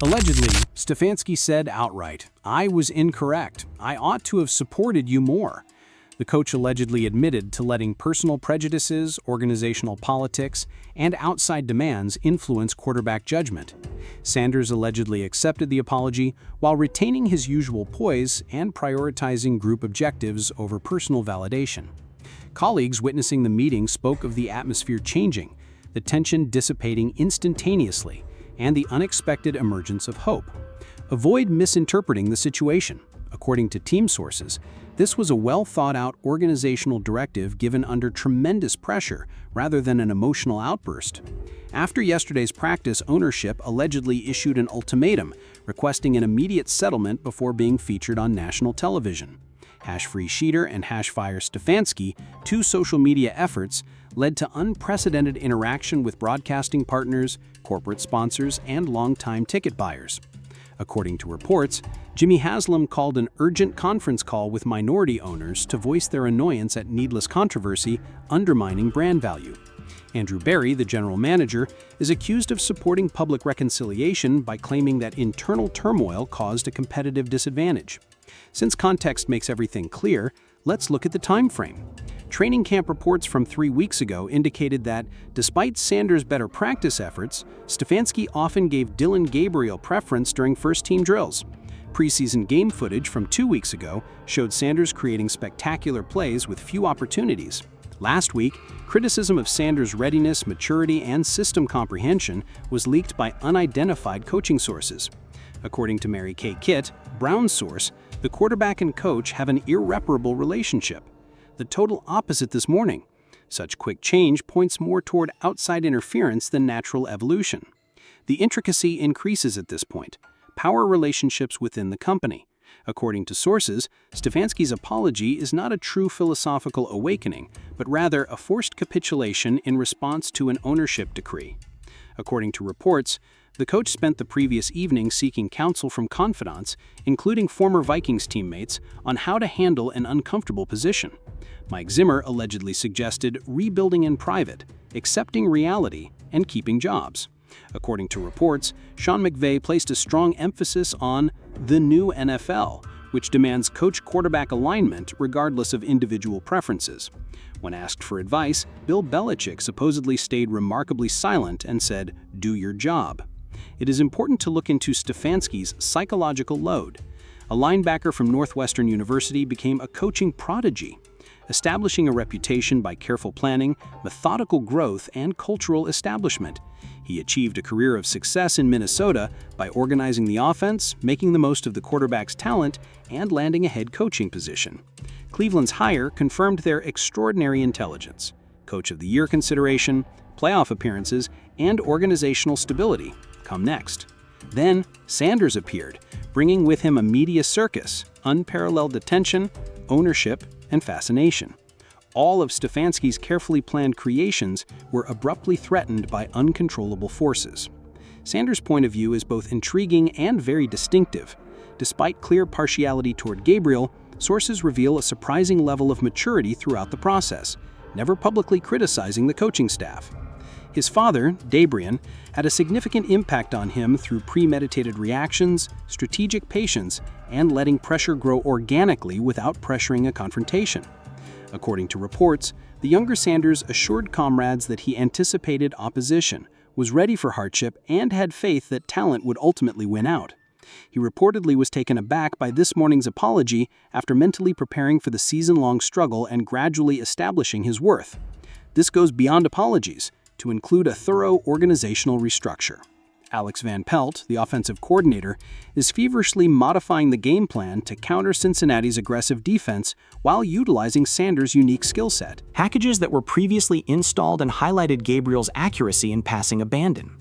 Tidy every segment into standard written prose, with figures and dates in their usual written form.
Allegedly, Stefanski said outright, "I was incorrect. I ought to have supported you more." The coach allegedly admitted to letting personal prejudices, organizational politics, and outside demands influence quarterback judgment. Sanders allegedly accepted the apology while retaining his usual poise and prioritizing group objectives over personal validation. Colleagues witnessing the meeting spoke of the atmosphere changing, the tension dissipating instantaneously, and the unexpected emergence of hope. Avoid misinterpreting the situation. According to team sources, this was a well-thought-out organizational directive given under tremendous pressure rather than an emotional outburst. After yesterday's practice, ownership allegedly issued an ultimatum requesting an immediate settlement before being featured on national television. #Free Shedeur and #Fire Stefanski, two social media efforts, led to unprecedented interaction with broadcasting partners, corporate sponsors, and longtime ticket buyers. According to reports, Jimmy Haslam called an urgent conference call with minority owners to voice their annoyance at needless controversy undermining brand value. Andrew Berry, the general manager, is accused of supporting public reconciliation by claiming that internal turmoil caused a competitive disadvantage. Since context makes everything clear, let's look at the time frame. Training camp reports from 3 weeks ago indicated that, despite Sanders' better practice efforts, Stefanski often gave Dillon Gabriel preference during first-team drills. Preseason game footage from 2 weeks ago showed Sanders creating spectacular plays with few opportunities. Last week, criticism of Sanders' readiness, maturity, and system comprehension was leaked by unidentified coaching sources. According to Mary Kay Kitt, Brown's source, the quarterback and coach have an irreparable relationship. The total opposite this morning. Such quick change points more toward outside interference than natural evolution. The intricacy increases at this point. Power relationships within the company. According to sources, Stefanski's apology is not a true philosophical awakening, but rather a forced capitulation in response to an ownership decree. According to reports, the coach spent the previous evening seeking counsel from confidants, including former Vikings teammates, on how to handle an uncomfortable position. Mike Zimmer allegedly suggested rebuilding in private, accepting reality, and keeping jobs. According to reports, Sean McVay placed a strong emphasis on the new NFL, which demands coach-quarterback alignment regardless of individual preferences. When asked for advice, Bill Belichick supposedly stayed remarkably silent and said, "Do your job." It is important to look into Stefanski's psychological load. A linebacker from Northwestern University became a coaching prodigy, establishing a reputation by careful planning, methodical growth, and cultural establishment. He achieved a career of success in Minnesota by organizing the offense, making the most of the quarterback's talent, and landing a head coaching position. Cleveland's hire confirmed their extraordinary intelligence, Coach of the Year consideration, playoff appearances, and organizational stability come next. Then, Sanders appeared, bringing with him a media circus, unparalleled attention, ownership, and fascination. All of Stefanski's carefully planned creations were abruptly threatened by uncontrollable forces. Sanders' point of view is both intriguing and very distinctive. Despite clear partiality toward Gabriel, sources reveal a surprising level of maturity throughout the process, never publicly criticizing the coaching staff. His father, Dabrian, had a significant impact on him through premeditated reactions, strategic patience, and letting pressure grow organically without pressuring a confrontation. According to reports, the younger Sanders assured comrades that he anticipated opposition, was ready for hardship, and had faith that talent would ultimately win out. He reportedly was taken aback by this morning's apology after mentally preparing for the season-long struggle and gradually establishing his worth. This goes beyond apologies, to include a thorough organizational restructure. Alex Van Pelt, the offensive coordinator, is feverishly modifying the game plan to counter Cincinnati's aggressive defense while utilizing Sanders' unique skill set. Packages that were previously installed and highlighted Gabriel's accuracy in passing abandon.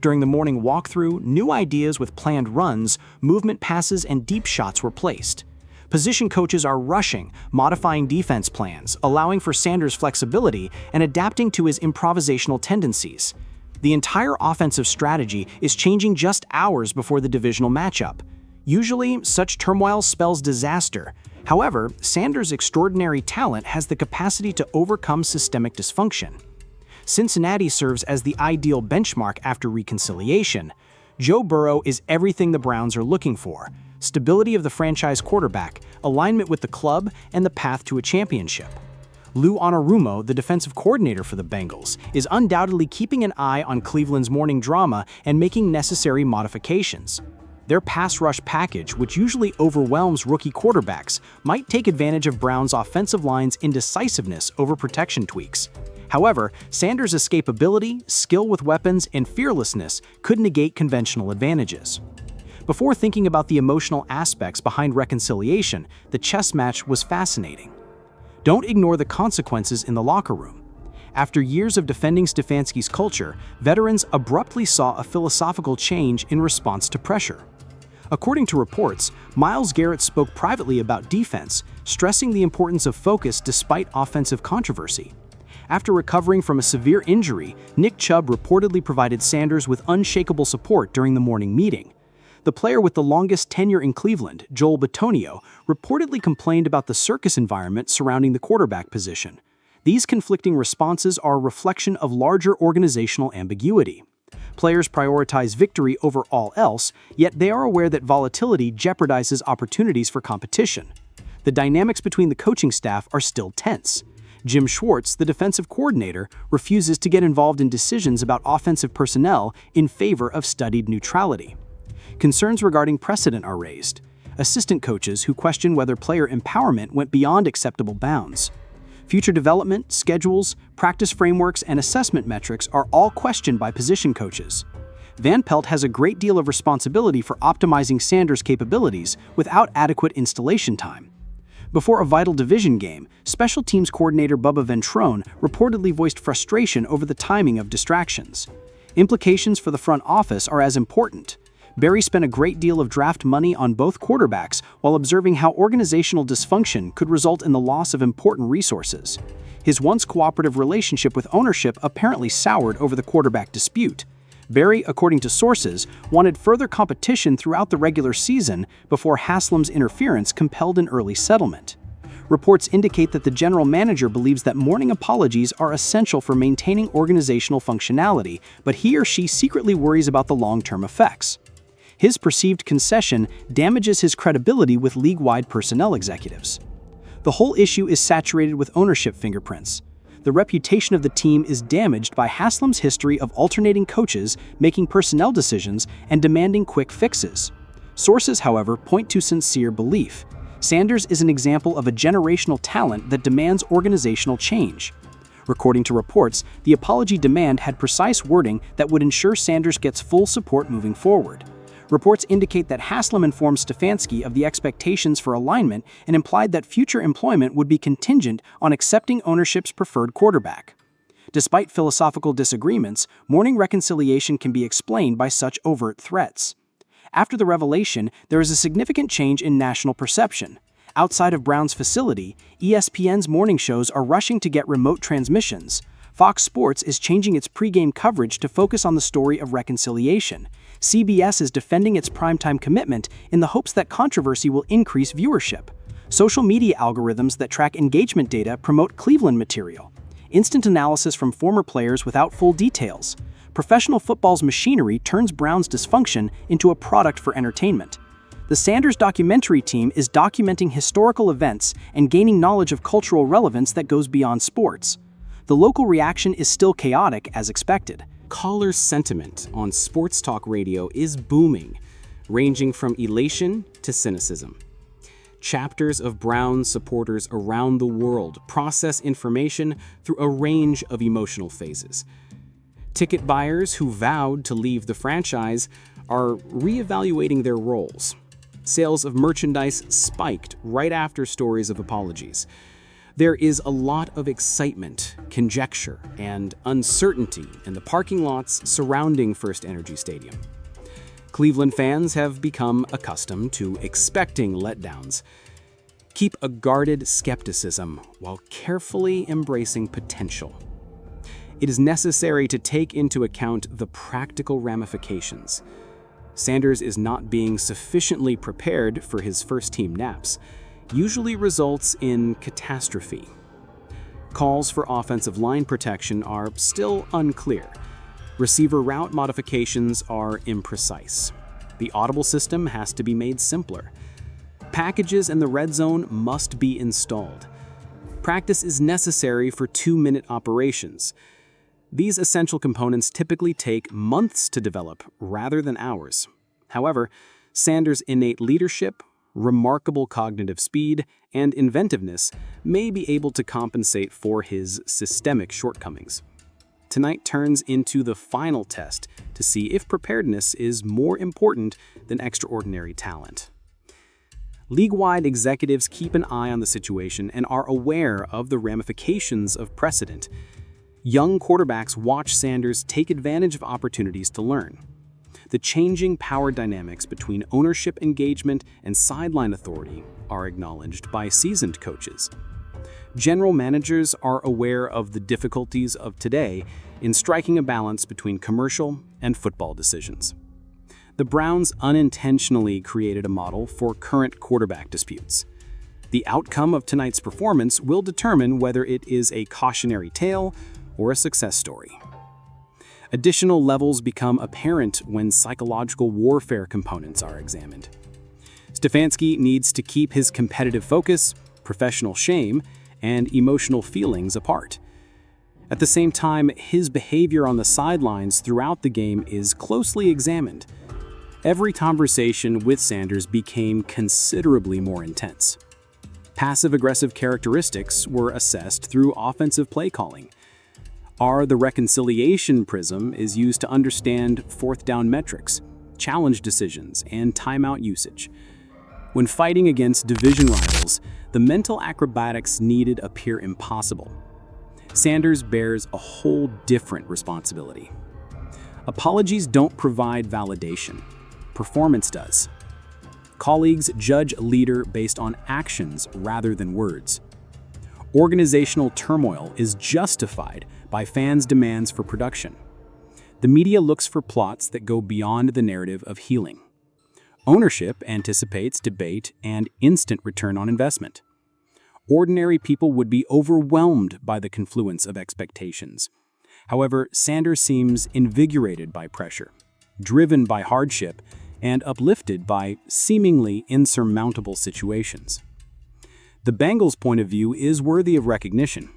During the morning walkthrough, new ideas with planned runs, movement passes, and deep shots were placed. Position coaches are rushing, modifying defense plans, allowing for Sanders' flexibility, and adapting to his improvisational tendencies. The entire offensive strategy is changing just hours before the divisional matchup. Usually, such turmoil spells disaster. However, Sanders' extraordinary talent has the capacity to overcome systemic dysfunction. Cincinnati serves as the ideal benchmark after reconciliation. Joe Burrow is everything the Browns are looking for: stability of the franchise quarterback, alignment with the club, and the path to a championship. Lou Anarumo, the defensive coordinator for the Bengals, is undoubtedly keeping an eye on Cleveland's morning drama and making necessary modifications. Their pass rush package, which usually overwhelms rookie quarterbacks, might take advantage of Brown's offensive line's indecisiveness over protection tweaks. However, Sanders' escapability, skill with weapons, and fearlessness could negate conventional advantages. Before thinking about the emotional aspects behind reconciliation, the chess match was fascinating. Don't ignore the consequences in the locker room. After years of defending Stefanski's culture, veterans abruptly saw a philosophical change in response to pressure. According to reports, Myles Garrett spoke privately about defense, stressing the importance of focus despite offensive controversy. After recovering from a severe injury, Nick Chubb reportedly provided Sanders with unshakable support during the morning meeting. The player with the longest tenure in Cleveland, Joel Bitonio, reportedly complained about the circus environment surrounding the quarterback position. These conflicting responses are a reflection of larger organizational ambiguity. Players prioritize victory over all else, yet they are aware that volatility jeopardizes opportunities for competition. The dynamics between the coaching staff are still tense. Jim Schwartz, the defensive coordinator, refuses to get involved in decisions about offensive personnel in favor of studied neutrality. Concerns regarding precedent are raised. Assistant coaches who question whether player empowerment went beyond acceptable bounds. Future development, schedules, practice frameworks, and assessment metrics are all questioned by position coaches. Van Pelt has a great deal of responsibility for optimizing Sanders' capabilities without adequate installation time. Before a vital division game, special teams coordinator Bubba Ventrone reportedly voiced frustration over the timing of distractions. Implications for the front office are as important. Barry spent a great deal of draft money on both quarterbacks while observing how organizational dysfunction could result in the loss of important resources. His once cooperative relationship with ownership apparently soured over the quarterback dispute. Barry, according to sources, wanted further competition throughout the regular season before Haslam's interference compelled an early settlement. Reports indicate that the general manager believes that morning apologies are essential for maintaining organizational functionality, but he or she secretly worries about the long-term effects. His perceived concession damages his credibility with league-wide personnel executives. The whole issue is saturated with ownership fingerprints. The reputation of the team is damaged by Haslam's history of alternating coaches, making personnel decisions, and demanding quick fixes. Sources, however, point to sincere belief. Sanders is an example of a generational talent that demands organizational change. According to reports, the apology demand had precise wording that would ensure Sanders gets full support moving forward. Reports indicate that Haslam informed Stefanski of the expectations for alignment and implied that future employment would be contingent on accepting ownership's preferred quarterback. Despite philosophical disagreements, morning reconciliation can be explained by such overt threats. After the revelation, there is a significant change in national perception. Outside of Brown's facility, ESPN's morning shows are rushing to get remote transmissions. Fox Sports is changing its pregame coverage to focus on the story of reconciliation. CBS is defending its primetime commitment in the hopes that controversy will increase viewership. Social media algorithms that track engagement data promote Cleveland material. Instant analysis from former players without full details. Professional football's machinery turns Brown's dysfunction into a product for entertainment. The Sanders documentary team is documenting historical events and gaining knowledge of cultural relevance that goes beyond sports. The local reaction is still chaotic as expected. Caller sentiment on sports talk radio is booming, ranging from elation to cynicism. Chapters of Browns supporters around the world process information through a range of emotional phases. Ticket buyers who vowed to leave the franchise are reevaluating their roles. Sales of merchandise spiked right after stories of apologies. There is a lot of excitement, conjecture, and uncertainty in the parking lots surrounding First Energy Stadium. Cleveland fans have become accustomed to expecting letdowns. Keep a guarded skepticism while carefully embracing potential. It is necessary to take into account the practical ramifications. Sanders is not being sufficiently prepared for his first-team naps, usually results in catastrophe. Calls for offensive line protection are still unclear. Receiver route modifications are imprecise. The audible system has to be made simpler. Packages in the red zone must be installed. Practice is necessary for 2-minute operations. These essential components typically take months to develop rather than hours. However, Sanders' innate leadership, remarkable cognitive speed, and inventiveness may be able to compensate for his systemic shortcomings. Tonight turns into the final test to see if preparedness is more important than extraordinary talent. League-wide executives keep an eye on the situation and are aware of the ramifications of precedent. Young quarterbacks watch Sanders take advantage of opportunities to learn. The changing power dynamics between ownership engagement and sideline authority are acknowledged by seasoned coaches. General managers are aware of the difficulties of today in striking a balance between commercial and football decisions. The Browns unintentionally created a model for current quarterback disputes. The outcome of tonight's performance will determine whether it is a cautionary tale or a success story. Additional levels become apparent when psychological warfare components are examined. Stefanski needs to keep his competitive focus, professional shame, and emotional feelings apart. At the same time, his behavior on the sidelines throughout the game is closely examined. Every conversation with Sanders became considerably more intense. Passive-aggressive characteristics were assessed through offensive play calling. The reconciliation prism is used to understand fourth down metrics, challenge decisions, and timeout usage. When fighting against division rivals, the mental acrobatics needed appear impossible. Sanders bears a whole different responsibility. Apologies don't provide validation. Performance does. Colleagues judge a leader based on actions rather than words. Organizational turmoil is justified by fans' demands for production. The media looks for plots that go beyond the narrative of healing. Ownership anticipates debate and instant return on investment. Ordinary people would be overwhelmed by the confluence of expectations. However, Sanders seems invigorated by pressure, driven by hardship, and uplifted by seemingly insurmountable situations. The Bengals' point of view is worthy of recognition.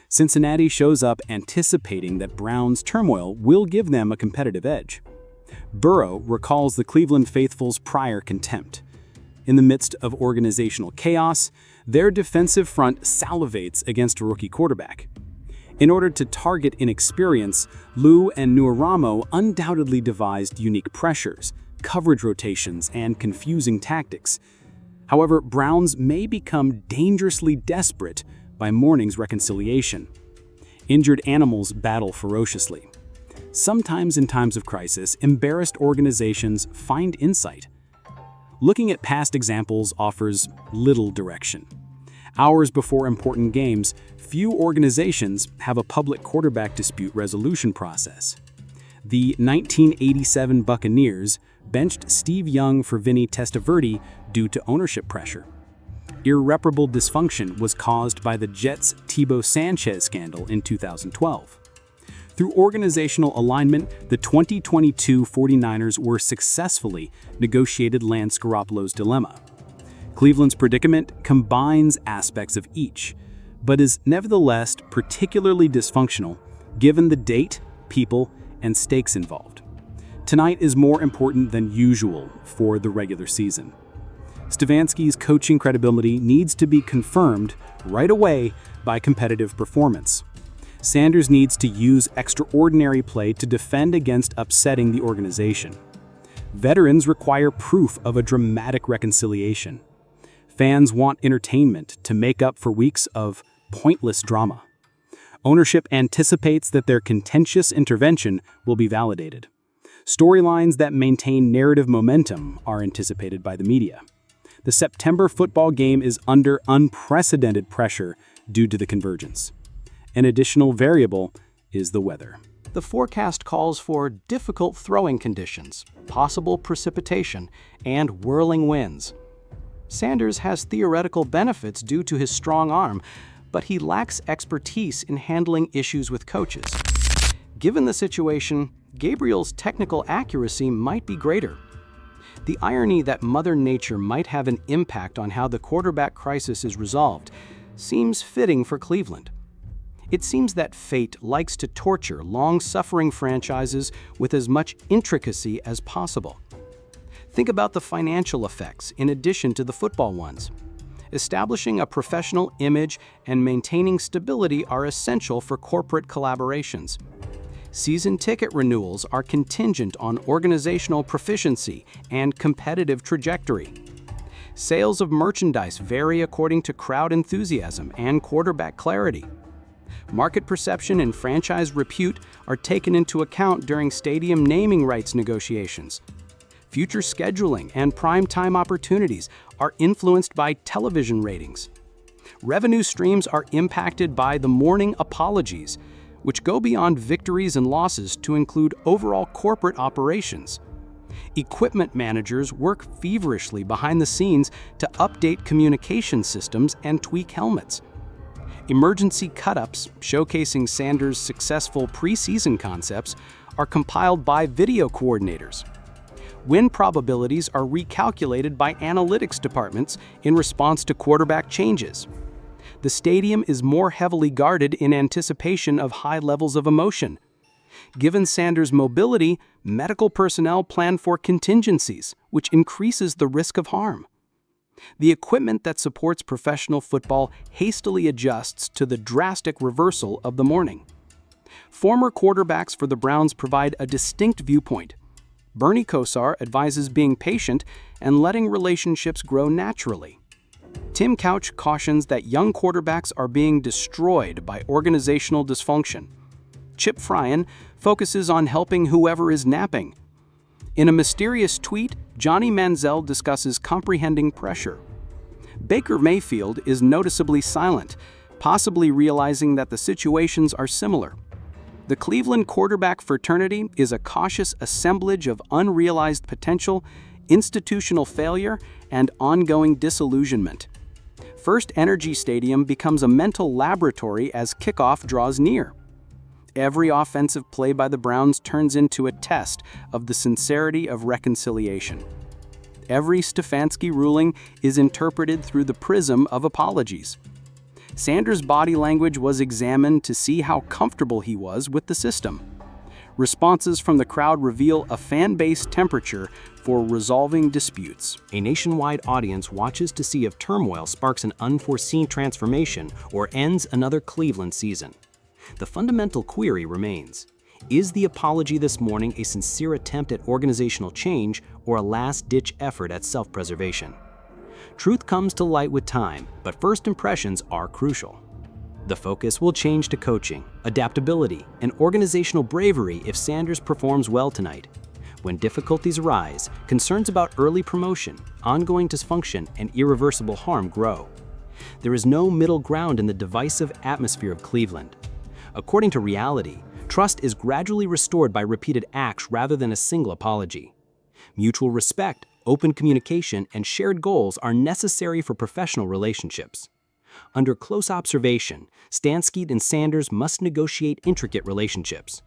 Cincinnati shows up anticipating that Browns' turmoil will give them a competitive edge. Burrow recalls the Cleveland faithful's prior contempt. In the midst of organizational chaos, their defensive front salivates against a rookie quarterback. In order to target inexperience, Lou and Nuaramo undoubtedly devised unique pressures, coverage rotations, and confusing tactics. However, Browns may become dangerously desperate by morning's reconciliation. Injured animals battle ferociously. Sometimes in times of crisis, embarrassed organizations find insight. Looking at past examples offers little direction. Hours before important games, few organizations have a public quarterback dispute resolution process. The 1987 Buccaneers benched Steve Young for Vinny Testaverde due to ownership pressure. Irreparable dysfunction was caused by the Jets' Tebow Sanchez scandal in 2012. Through organizational alignment, the 2022 49ers were successfully negotiated Lance Garoppolo's dilemma. Cleveland's predicament combines aspects of each, but is nevertheless particularly dysfunctional given the date, people, and stakes involved. Tonight is more important than usual for the regular season. Stefanski's coaching credibility needs to be confirmed right away by competitive performance. Sanders needs to use extraordinary play to defend against upsetting the organization. Veterans require proof of a dramatic reconciliation. Fans want entertainment to make up for weeks of pointless drama. Ownership anticipates that their contentious intervention will be validated. Storylines that maintain narrative momentum are anticipated by the media. The September football game is under unprecedented pressure due to the convergence. An additional variable is the weather. The forecast calls for difficult throwing conditions, possible precipitation, and whirling winds. Sanders has theoretical benefits due to his strong arm, but he lacks expertise in handling issues with coaches. Given the situation, Gabriel's technical accuracy might be greater. The irony that Mother Nature might have an impact on how the quarterback crisis is resolved seems fitting for Cleveland. It seems that fate likes to torture long-suffering franchises with as much intricacy as possible. Think about the financial effects in addition to the football ones. Establishing a professional image and maintaining stability are essential for corporate collaborations. Season ticket renewals are contingent on organizational proficiency and competitive trajectory. Sales of merchandise vary according to crowd enthusiasm and quarterback clarity. Market perception and franchise repute are taken into account during stadium naming rights negotiations. Future scheduling and primetime opportunities are influenced by television ratings. Revenue streams are impacted by the morning apologies, which go beyond victories and losses to include overall corporate operations. Equipment managers work feverishly behind the scenes to update communication systems and tweak helmets. Emergency cut-ups showcasing Sanders' successful preseason concepts are compiled by video coordinators. Win probabilities are recalculated by analytics departments in response to quarterback changes. The stadium is more heavily guarded in anticipation of high levels of emotion. Given Sanders' mobility, medical personnel plan for contingencies, which increases the risk of harm. The equipment that supports professional football hastily adjusts to the drastic reversal of the morning. Former quarterbacks for the Browns provide a distinct viewpoint. Bernie Kosar advises being patient and letting relationships grow naturally. Tim Couch cautions that young quarterbacks are being destroyed by organizational dysfunction. Chip Fryan focuses on helping whoever is napping. In a mysterious tweet, Johnny Manziel discusses comprehending pressure. Baker Mayfield is noticeably silent, possibly realizing that the situations are similar. The Cleveland quarterback fraternity is a cautious assemblage of unrealized potential, institutional failure, and ongoing disillusionment. First Energy Stadium becomes a mental laboratory as kickoff draws near. Every offensive play by the Browns turns into a test of the sincerity of reconciliation. Every Stefanski ruling is interpreted through the prism of apologies. Sanders' body language was examined to see how comfortable he was with the system. Responses from the crowd reveal a fan-base temperature for resolving disputes. A nationwide audience watches to see if turmoil sparks an unforeseen transformation or ends another Cleveland season. The fundamental query remains: is the apology this morning a sincere attempt at organizational change or a last-ditch effort at self-preservation? Truth comes to light with time, but first impressions are crucial. The focus will change to coaching, adaptability, and organizational bravery if Sanders performs well tonight. When difficulties arise, concerns about early promotion, ongoing dysfunction, and irreversible harm grow. There is no middle ground in the divisive atmosphere of Cleveland. According to reality, trust is gradually restored by repeated acts rather than a single apology. Mutual respect, open communication, and shared goals are necessary for professional relationships. Under close observation, Stefanski and Sanders must negotiate intricate relationships.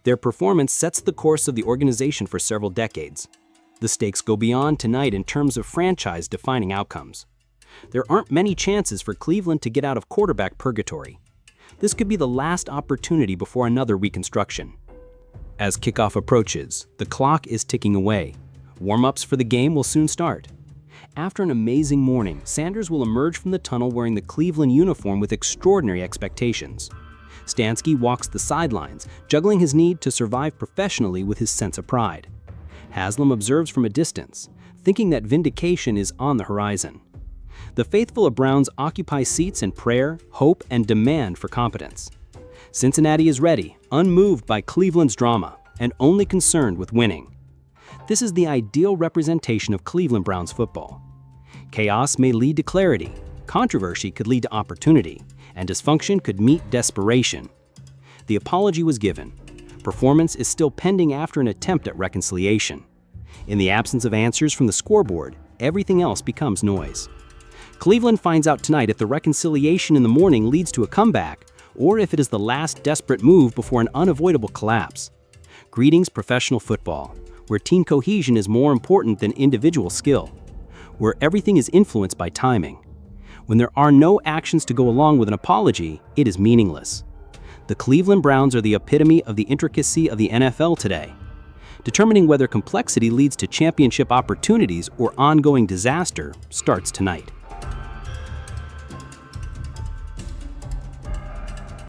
Their performance sets the course of the organization for several decades. The stakes go beyond tonight in terms of franchise-defining outcomes. There aren't many chances for Cleveland to get out of quarterback purgatory. This could be the last opportunity before another reconstruction. As kickoff approaches, the clock is ticking away. Warm-ups for the game will soon start. After an amazing morning, Sanders will emerge from the tunnel wearing the Cleveland uniform with extraordinary expectations. Stefanski walks the sidelines, juggling his need to survive professionally with his sense of pride. Haslam observes from a distance, thinking that vindication is on the horizon. The faithful of Browns occupy seats in prayer, hope, and demand for competence. Cincinnati is ready, unmoved by Cleveland's drama, and only concerned with winning. This is the ideal representation of Cleveland Browns football. Chaos may lead to clarity, controversy could lead to opportunity, and dysfunction could meet desperation. The apology was given. Performance is still pending after an attempt at reconciliation. In the absence of answers from the scoreboard, everything else becomes noise. Cleveland finds out tonight if the reconciliation in the morning leads to a comeback or if it is the last desperate move before an unavoidable collapse. Greetings, professional football, where team cohesion is more important than individual skill, where everything is influenced by timing. When there are no actions to go along with an apology, it is meaningless. The Cleveland Browns are the epitome of the intricacy of the NFL today. Determining whether complexity leads to championship opportunities or ongoing disaster starts tonight.